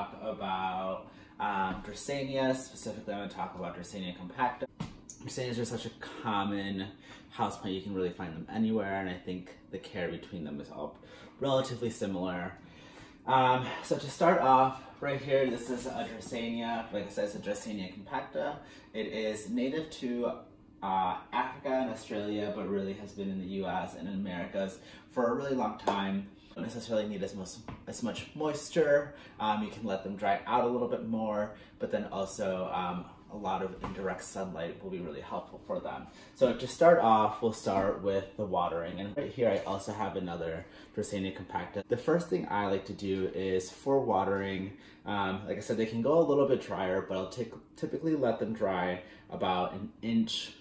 talk about Dracaena. Specifically, I'm going to talk about Dracaena Compacta. Dracaenas are such a common houseplant, you can really find them anywhere, and I think the care between them is all relatively similar. So to start off, right here, this is a Dracaena. Like I said, it's a Dracaena Compacta. It is native to Africa and Australia, but really has been in the US and in Americas for a really long time. Don't necessarily need as much moisture. You can let them dry out a little bit more, but then also a lot of indirect sunlight will be really helpful for them. So to start off, we'll start with the watering. And right here, I also have another Dracaena Compacta. The first thing I like to do is for watering, like I said, they can go a little bit drier, but I'll typically let them dry about an inch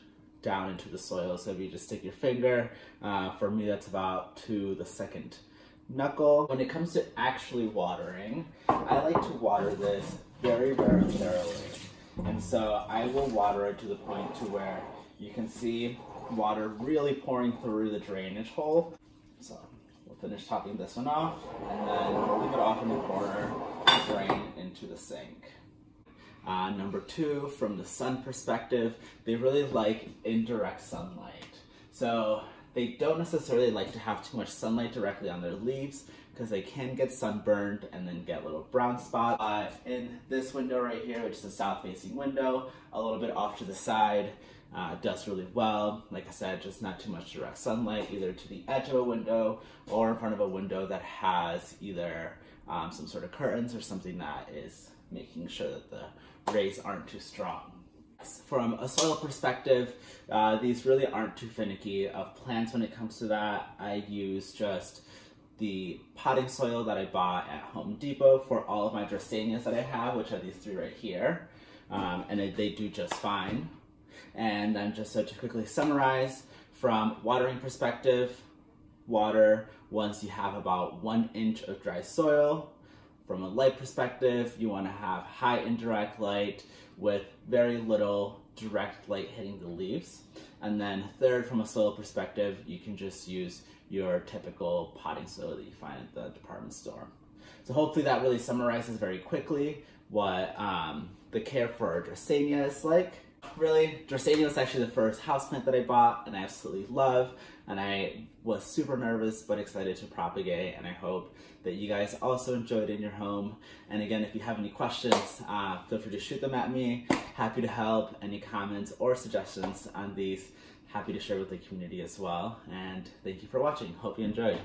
down into the soil. So if you just stick your finger, for me, that's about to the second knuckle. When it comes to actually watering, I like to water this very, very thoroughly. And so I will water it to the point to where you can see water really pouring through the drainage hole. So we'll finish topping this one off, and then we'll leave it off in the corner to drain into the sink. Number two, from the sun perspective, they really like indirect sunlight. So they don't necessarily like to have too much sunlight directly on their leaves because they can get sunburned and then get little brown spots. In this window right here, which is a south-facing window, a little bit off to the side, does really well. Like I said, just not too much direct sunlight, either to the edge of a window or in front of a window that has either some sort of curtains or something that is making sure that the rays aren't too strong. From a soil perspective, these really aren't too finicky of plants when it comes to that. I use just the potting soil that I bought at Home Depot for all of my Dracaenas that I have, which are these three right here, and they do just fine. And then just so to quickly summarize, from watering perspective, water once you have about 1 inch of dry soil. From a light perspective, you want to have high indirect light with very little direct light hitting the leaves. And then third, from a soil perspective, you can just use your typical potting soil that you find at the department store. So hopefully that really summarizes very quickly what the care for a Dracaena is like. Really, Dracaena was actually the first houseplant that I bought and I absolutely love, and I was super nervous but excited to propagate, and I hope that you guys also enjoyed it in your home. And again, if you have any questions, feel free to shoot them at me. Happy to help. Any comments or suggestions on these, happy to share with the community as well. And thank you for watching. Hope you enjoyed.